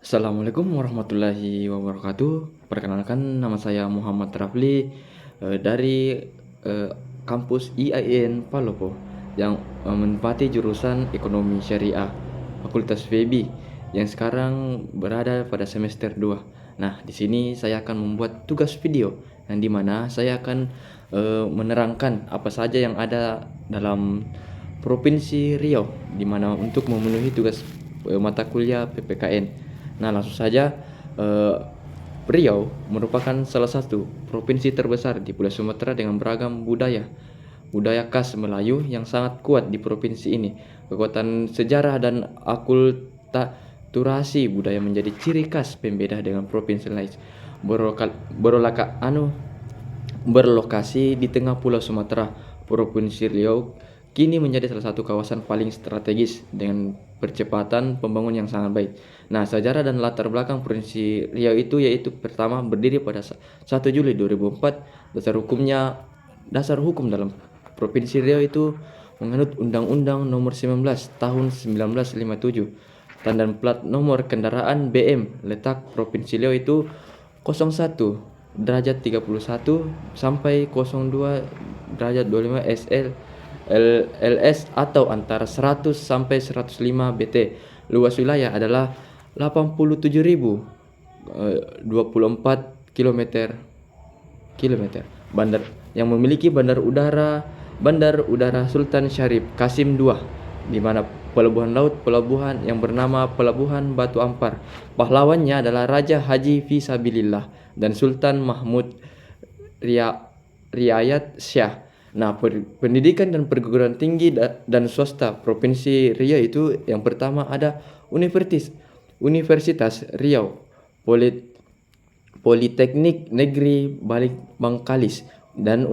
Assalamualaikum warahmatullahi wabarakatuh. Perkenalkan, nama saya Muhammad Rafli dari eh, kampus IAIN Palopo yang menempati jurusan Ekonomi Syariah Fakultas FEBI yang sekarang berada pada semester 2. Nah, di sini saya akan membuat tugas video yang dimana saya akan menerangkan apa saja yang ada dalam Provinsi Riau di mana untuk memenuhi tugas mata kuliah PPKN. Nah, langsung saja, eh, Riau merupakan salah satu provinsi terbesar di Pulau Sumatera dengan beragam budaya. Budaya khas Melayu yang sangat kuat di provinsi ini. Kekuatan sejarah dan akulturasi budaya menjadi ciri khas pembeda dengan provinsi lain. Berloka, berolaka, anu, Berlokasi di tengah Pulau Sumatera, Provinsi Riau kini menjadi salah satu kawasan paling strategis dengan percepatan pembangunan yang sangat baik. Nah, sejarah dan latar belakang Provinsi Riau itu yaitu pertama berdiri pada 1 Juli 2004. Dasar hukum dalam Provinsi Riau itu menganut Undang-Undang Nomor 19 Tahun 1957. Tanda plat nomor kendaraan BM letak Provinsi Riau itu 01 derajat 31 sampai 02 derajat 25 SL LS atau antara 100 sampai 105 BT. Luas wilayah adalah 87.024 kilometer. Bandar yang memiliki Bandar Udara Sultan Syarif Kasim II, di mana pelabuhan yang bernama Pelabuhan Batu Ampar. Pahlawannya adalah Raja Haji Fisabilillah dan Sultan Mahmud Riayat Syah. Nah, pendidikan dan perguruan tinggi dan swasta Provinsi Riau itu yang pertama ada Universitas Riau, Politeknik Negeri Bangkalis, dan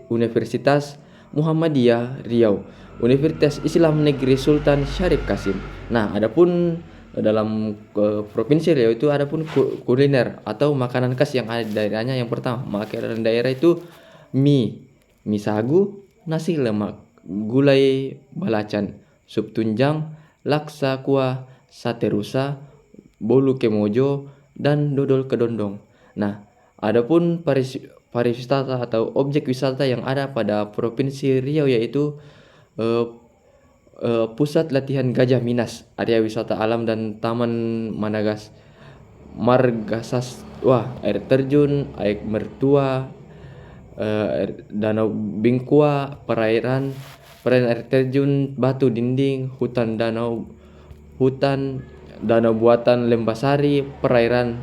Universitas Muhammadiyah Riau, Universitas Islam Negeri Sultan Syarif Kasim. Nah, adapun dalam Provinsi Riau itu adapun kuliner atau makanan khas yang ada di daerahnya. Yang pertama, makanan daerah itu mie sagu, nasi lemak, gulai balacan, sup tunjang, laksa kuah, sate rusa, bolu kemojo, dan dodol kedondong. Nah, adapun pariwisata atau objek wisata yang ada pada Provinsi Riau yaitu eh, pusat latihan Gajah Minas, area wisata alam dan Taman Margasas, air terjun, air mertua, danau Bingkua, perairan air terjun Batu Dinding, hutan danau buatan Lembasari, perairan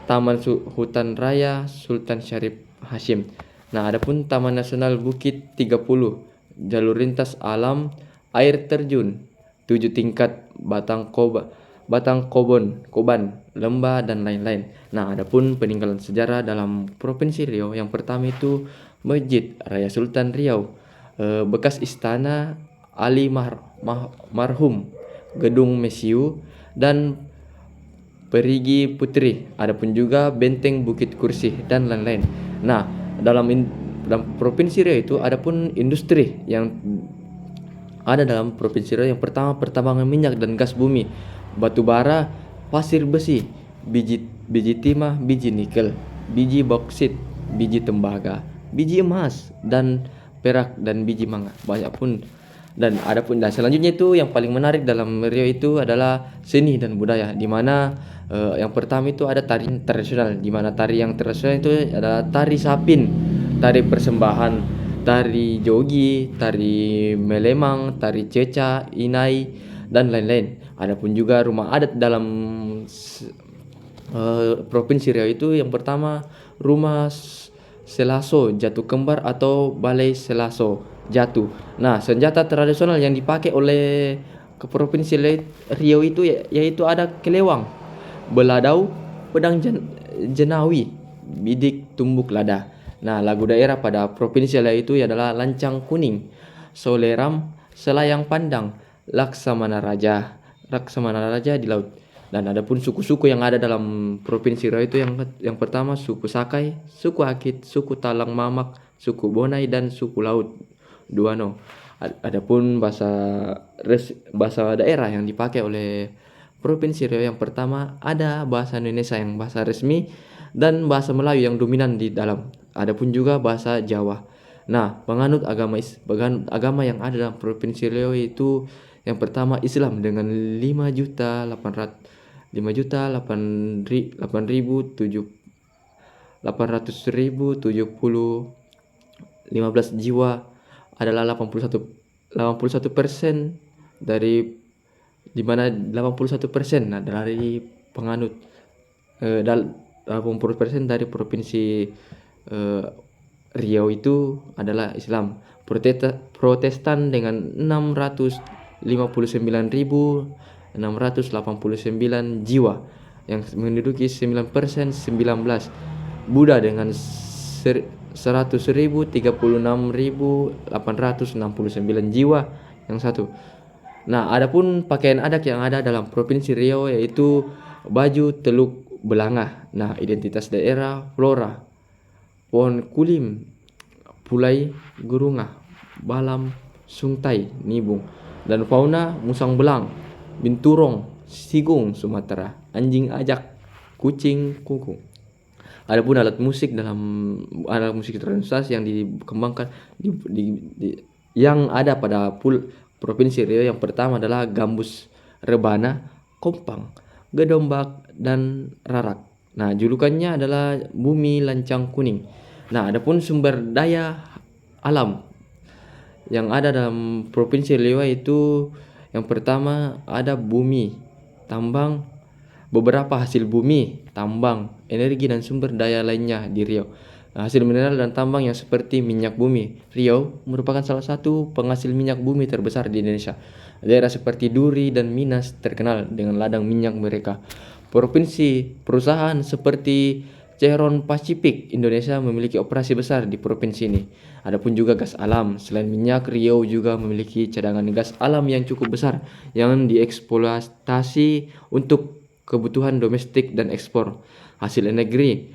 Taman Hutan Raya Sultan Syarif Hasyim. Nah, adapun Taman Nasional Bukit 30, jalur lintas alam, air terjun 7 tingkat, Koban, lembah, dan lain-lain. Nah, adapun peninggalan sejarah dalam Provinsi Riau yang pertama itu Masjid Raya Sultan Riau, bekas istana Ali Marhum, Gedung Mesiu, dan Perigi Putri. Adapun juga Benteng Bukit Kursi dan lain-lain. Nah, dalam Provinsi Riau itu adapun industri yang ada dalam Provinsi Riau yang pertama pertambangan minyak dan gas bumi, batu bara, pasir besi, biji timah, biji nikel, biji boksit, biji tembaga, biji emas dan perak, dan biji mangga. Dan selanjutnya itu yang paling menarik dalam Riau itu adalah seni dan budaya, di mana yang pertama itu ada tari tradisional, di mana tari yang tradisional itu adalah tari sapin, tari persembahan, tari jogi, tari melemang, tari ceca, inai, dan lain-lain. Adapun juga rumah adat dalam Provinsi Riau itu yang pertama rumah Selaso Jatuh Kembar atau Balai Selaso Jatuh. Nah, senjata tradisional yang dipakai oleh ke Provinsi Riau itu yaitu ada kelewang, beladau, pedang jenawi, bidik, tumbuk lada. Nah, lagu daerah pada Provinsi Riau itu adalah Lancang Kuning, Soleram, Selayang Pandang, Laksamana Raja di laut. Dan adapun suku-suku yang ada dalam Provinsi Riau itu yang pertama suku Sakai, suku Akit, suku Talang Mamak, suku Bonai, dan suku Laut Duano. Adapun bahasa daerah yang dipakai oleh Provinsi Riau yang pertama ada bahasa Indonesia yang bahasa resmi dan bahasa Melayu yang dominan di dalam. Adapun juga bahasa Jawa. Nah, penganut agama yang ada dalam Provinsi Riau itu yang pertama Islam dengan 5.800.015 jiwa adalah 81% dari di mana 81% dari penganut 80% dari provinsi Riau itu adalah Islam. Protestan dengan 659.689 jiwa yang menduduki 9%. 19. Buddha dengan 100.036.869 jiwa yang satu. Nah, adapun pakaian adat yang ada dalam Provinsi Riau yaitu baju teluk belangah. Nah, identitas daerah flora, pohon kulim, pulai gurungah, balam, sungtai, nibung, dan fauna musang belang, binturong, sigung Sumatera, anjing ajak, kucing kuku. Adapun alat musik tradisional yang dikembangkan yang ada pada Provinsi Riau yang pertama adalah gambus, rebana, kompang, gedombak, dan rarak. Nah, julukannya adalah bumi lancang kuning. Nah, adapun sumber daya alam yang ada dalam Provinsi Riau itu yang pertama ada bumi, tambang, beberapa hasil bumi, tambang, energi dan sumber daya lainnya di Riau. Nah, hasil mineral dan tambang yang seperti minyak bumi. Riau merupakan salah satu penghasil minyak bumi terbesar di Indonesia. Daerah seperti Duri dan Minas terkenal dengan ladang minyak mereka. Perusahaan seperti Chevron Pacific Indonesia memiliki operasi besar di provinsi ini. Adapun juga gas alam. Selain minyak, Riau juga memiliki cadangan gas alam yang cukup besar yang dieksploitasi untuk kebutuhan domestik dan ekspor. Hasil energi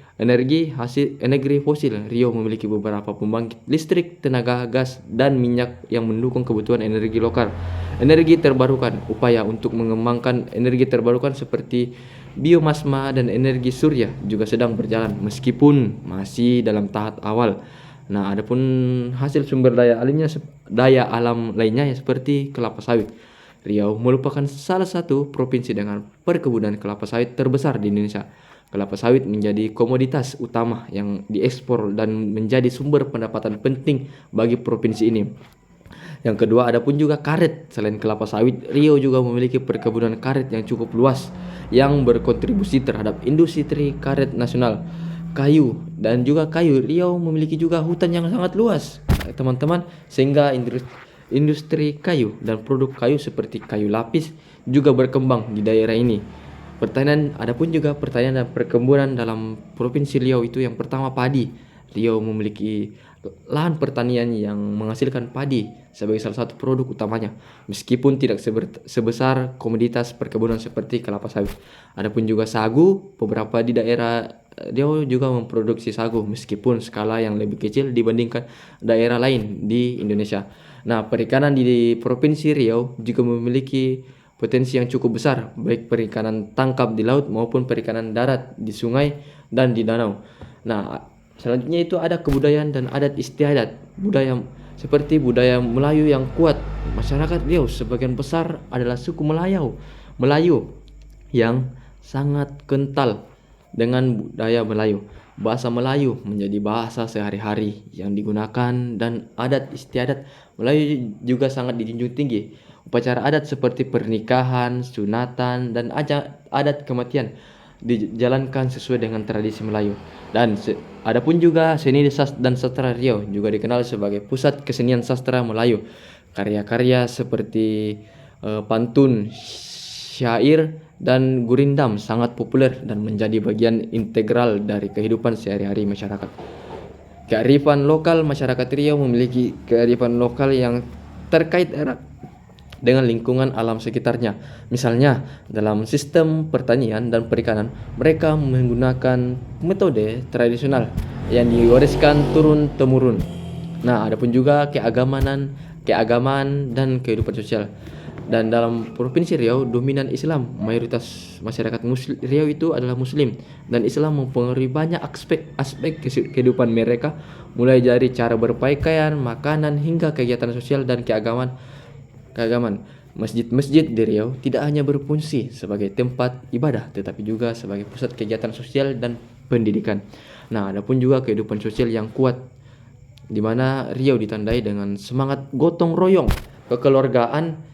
fosil. Riau memiliki beberapa pembangkit listrik, tenaga gas, dan minyak yang mendukung kebutuhan energi lokal. Energi terbarukan. Upaya untuk mengembangkan energi terbarukan seperti biomasma dan energi surya juga sedang berjalan meskipun masih dalam tahap awal. Nah, adapun hasil sumber daya alam lainnya seperti kelapa sawit. Riau merupakan salah satu provinsi dengan perkebunan kelapa sawit terbesar di Indonesia. Kelapa sawit menjadi komoditas utama yang diekspor dan menjadi sumber pendapatan penting bagi provinsi ini. Yang kedua, adapun juga karet. Selain kelapa sawit, Riau juga memiliki perkebunan karet yang cukup luas yang berkontribusi terhadap industri karet nasional. Kayu. Riau memiliki juga hutan yang sangat luas, teman-teman, sehingga industri kayu dan produk kayu seperti kayu lapis juga berkembang di daerah ini. Adapun juga pertanian dan perkebunan dalam Provinsi Riau itu yang pertama padi. Riau memiliki lahan pertanian yang menghasilkan padi sebagai salah satu produk utamanya, meskipun tidak sebesar komoditas perkebunan seperti kelapa sawit. Adapun juga sagu, beberapa di daerah Riau juga memproduksi sagu meskipun skala yang lebih kecil dibandingkan daerah lain di Indonesia. Nah, perikanan di Provinsi Riau juga memiliki potensi yang cukup besar, baik perikanan tangkap di laut maupun perikanan darat di sungai dan di danau. Nah, selanjutnya itu ada kebudayaan dan adat istiadat. Seperti budaya Melayu yang kuat. Masyarakat Riau sebagian besar adalah suku Melayu yang sangat kental dengan budaya Melayu. Bahasa Melayu menjadi bahasa sehari-hari yang digunakan dan adat istiadat Melayu juga sangat dijunjung tinggi. Upacara adat seperti pernikahan, sunatan, dan adat kematian dijalankan sesuai dengan tradisi Melayu. Dan adapun juga seni dan sastra Riau juga dikenal sebagai pusat kesenian sastra Melayu. Karya-karya seperti pantun, syair, dan gurindam sangat populer dan menjadi bagian integral dari kehidupan sehari-hari masyarakat. Kearifan lokal. Masyarakat Riau memiliki kearifan lokal yang terkait erat dengan lingkungan alam sekitarnya. Misalnya, dalam sistem pertanian dan perikanan, mereka menggunakan metode tradisional yang diwariskan turun-temurun. Nah, adapun juga keagamaan dan kehidupan sosial. Dan dalam Provinsi Riau dominan Islam, mayoritas masyarakat Riau itu adalah Muslim, dan Islam mempengaruhi banyak aspek kehidupan mereka, mulai dari cara berpakaian, makanan, hingga kegiatan sosial dan keagamaan. Masjid-masjid di Riau tidak hanya berfungsi sebagai tempat ibadah, tetapi juga sebagai pusat kegiatan sosial dan pendidikan. Nah, adapun juga kehidupan sosial yang kuat, di mana Riau ditandai dengan semangat gotong royong, kekeluargaan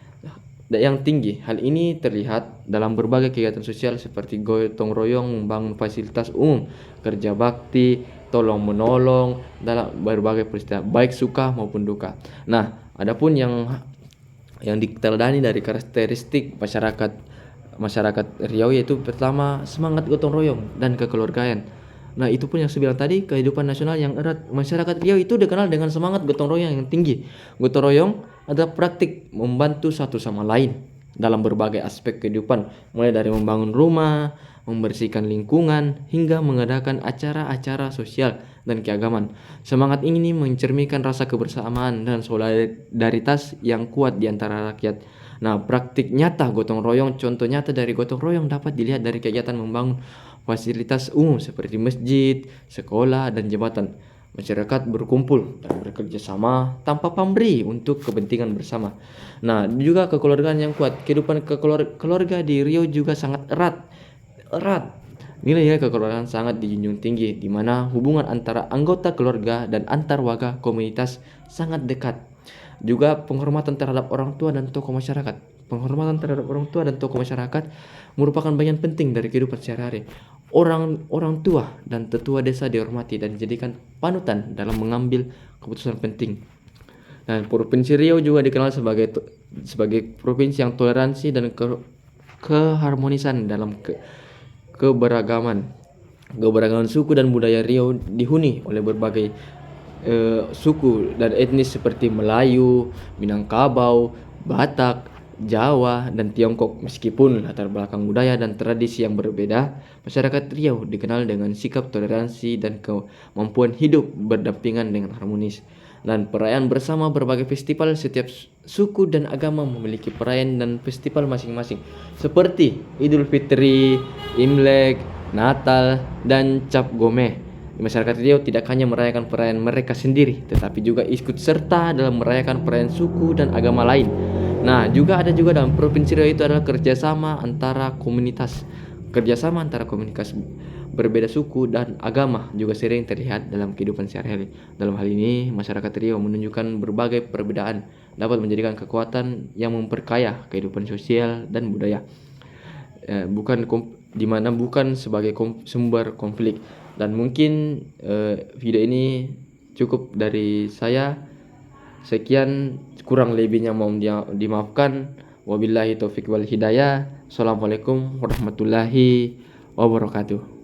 yang tinggi. Hal ini terlihat dalam berbagai kegiatan sosial seperti gotong royong membangun fasilitas umum, kerja bakti, tolong menolong dalam berbagai peristiwa baik suka maupun duka. Nah, adapun yang diteladani dari karakteristik masyarakat Riau, yaitu pertama semangat gotong royong dan kekeluargaan. Nah, itu pun yang saya bilang tadi, kehidupan nasional yang erat. Masyarakat Riau itu dikenal dengan semangat gotong royong yang tinggi. Gotong royong adalah praktik membantu satu sama lain dalam berbagai aspek kehidupan, mulai dari membangun rumah, membersihkan lingkungan, hingga mengadakan acara-acara sosial dan keagamaan. Semangat ini mencerminkan rasa kebersamaan dan solidaritas yang kuat di antara rakyat. Nah, praktik nyata gotong royong, contoh nyata dari gotong royong dapat dilihat dari kegiatan membangun fasilitas umum seperti masjid, sekolah, dan jembatan. Masyarakat berkumpul dan bekerja sama tanpa pamrih untuk kepentingan bersama. Nah, juga kekeluargaan yang kuat. Kehidupan keluarga di Riau juga sangat erat. Nilai kekeluargaan sangat dijunjung tinggi, di mana hubungan antara anggota keluarga dan antar warga komunitas sangat dekat. Juga penghormatan terhadap orang tua dan tokoh masyarakat. Penghormatan terhadap orang tua dan tokoh masyarakat merupakan bagian penting dari kehidupan sehari-hari. Orang tua dan tetua desa dihormati dan dijadikan panutan dalam mengambil keputusan penting. Dan Provinsi Riau juga dikenal sebagai provinsi yang toleransi dan keharmonisan dalam keberagaman suku dan budaya. Riau dihuni oleh berbagai suku dan etnis seperti Melayu, Minangkabau, Batak, Jawa, dan Tiongkok. Meskipun latar belakang budaya dan tradisi yang berbeda, masyarakat Riau dikenal dengan sikap toleransi dan kemampuan hidup berdampingan dengan harmonis. Dan perayaan bersama berbagai festival, setiap suku dan agama memiliki perayaan dan festival masing-masing, seperti Idul Fitri, Imlek, Natal, dan Cap Gomeh. Masyarakat Riau tidak hanya merayakan perayaan mereka sendiri, tetapi juga ikut serta dalam merayakan perayaan suku dan agama lain. Nah, juga dalam Provinsi Riau itu adalah kerjasama antara komunitas berbeda suku dan agama juga sering terlihat dalam kehidupan sehari-hari. Dalam hal ini, masyarakat Riau menunjukkan berbagai perbedaan dapat menjadikan kekuatan yang memperkaya kehidupan sosial dan budaya, bukan sebagai sumber konflik. Dan mungkin video ini cukup dari saya. Sekian, kurang lebihnya mohon dimaafkan. Wabillahi taufiq wal hidayah. Assalamualaikum warahmatullahi wabarakatuh.